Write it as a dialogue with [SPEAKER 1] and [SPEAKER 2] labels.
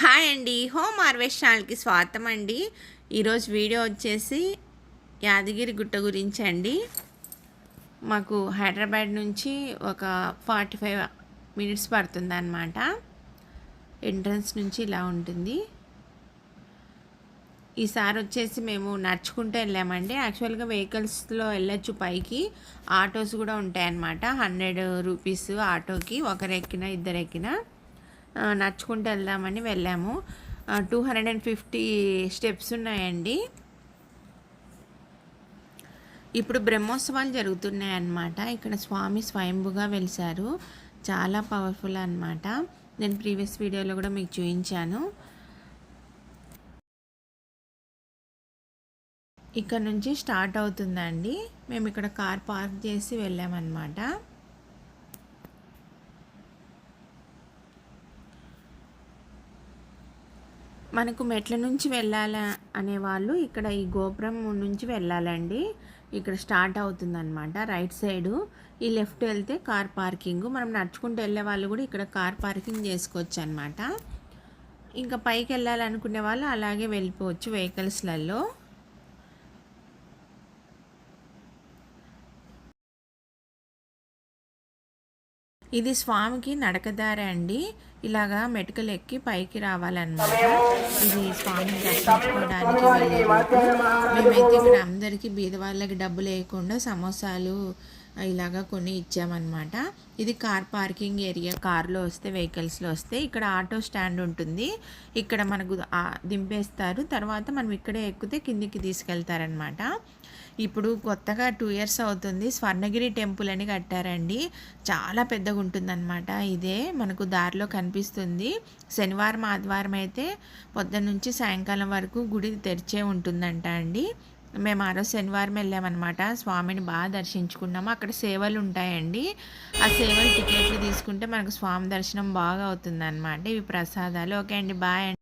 [SPEAKER 1] Hi అండి, home harvest ఛానల్కి స్వాగతం అండి. ఈరోజు వీడియో వచ్చేసి యాదగిరి గుట్ట గురించి అండి. మాకు హైదరాబాద్ నుంచి ఒక 45 మినిట్స్ పడుతుంది అన్నమాట. ఎంట్రన్స్ నుంచి ఇలా ఉంటుంది. ఈసారి వచ్చేసి మేము నడుచుకుంటూ వెళ్ళామండి. యాక్చువల్గా వెహికల్స్లో వెళ్ళొచ్చు, పైకి ఆటోస్ కూడా ఉంటాయన్నమాట. 100 రూపీస్ ఆటోకి, ఒకరు ఎక్కినా ఇద్దరు ఎక్కినా. నడుచుకుంటూ వెళ్దామని వెళ్ళాము. 250 స్టెప్స్ ఉన్నాయండి. ఇప్పుడు బ్రహ్మోత్సవాలు జరుగుతున్నాయి అన్నమాట. ఇక్కడ స్వామి స్వయంభుగా వెలిసారు. చాలా పవర్ఫుల్ అన్నమాట. నేను ప్రీవియస్ వీడియోలో కూడా మీకు చూపించాను. ఇక్కడ నుంచి స్టార్ట్ అవుతుందండి. మేము ఇక్కడ కార్ పార్క్ చేసి వెళ్ళామన్నమాట. మనకు మెట్ల నుంచి వెళ్ళాలా అనేవాళ్ళు ఇక్కడ ఈ గోపురం నుంచి వెళ్ళాలండి. ఇక్కడ స్టార్ట్ అవుతుందన్నమాట. రైట్ సైడు ఈ లెఫ్ట్ వెళ్తే కార్ పార్కింగ్. మనం నడుచుకుంటూ వెళ్ళే వాళ్ళు కూడా ఇక్కడ కార్ పార్కింగ్ చేసుకోవచ్చు అనమాట. ఇంకా పైకి వెళ్ళాలనుకునే వాళ్ళు అలాగే వెళ్ళిపోవచ్చు వెహికల్స్లలో. ఇది స్వామికి నడకదారి అండి. ఇలాగా మెటుకలు ఎక్కి పైకి రావాలన్నమాట. ఇది స్వామిని దర్శించుకోవడానికి వెళ్ళే రూటు. మేమైతే ఇక్కడ అందరికీ బీద వాళ్ళకి డబ్బులు వేయకుండా సమోసాలు ఇలాగా కొన్ని ఇచ్చామన్నమాట. ఇది కార్ పార్కింగ్ ఏరియా. కార్లో వస్తే, వెహికల్స్లో వస్తే ఇక్కడ ఆటో స్టాండ్ ఉంటుంది. ఇక్కడ మనకు దింపేస్తారు. తర్వాత మనం ఇక్కడే ఎక్కితే కిందికి తీసుకెళ్తారనమాట. ఇప్పుడు కొత్తగా 2 years అవుతుంది. స్వర్ణగిరి టెంపుల్ అని కట్టారండి. చాలా పెద్దగా ఉంటుందన్నమాట. ఇదే మనకు దారిలో కనిపిస్తుంది. శనివారం ఆదివారం అయితే పొద్దున్న నుంచి సాయంకాలం వరకు గుడి తెరిచే ఉంటుందంట అండి. మేము ఆ రోజు శనివారం వెళ్ళామన్నమాట. స్వామిని బాగా దర్శించుకున్నాము. అక్కడ సేవలు ఉంటాయండి. ఆ సేవలు టికెట్లు తీసుకుంటే మనకు స్వామి దర్శనం బాగా అవుతుందన్నమాట. ఇవి ప్రసాదాలు. ఓకే అండి, బాయ్ అండి.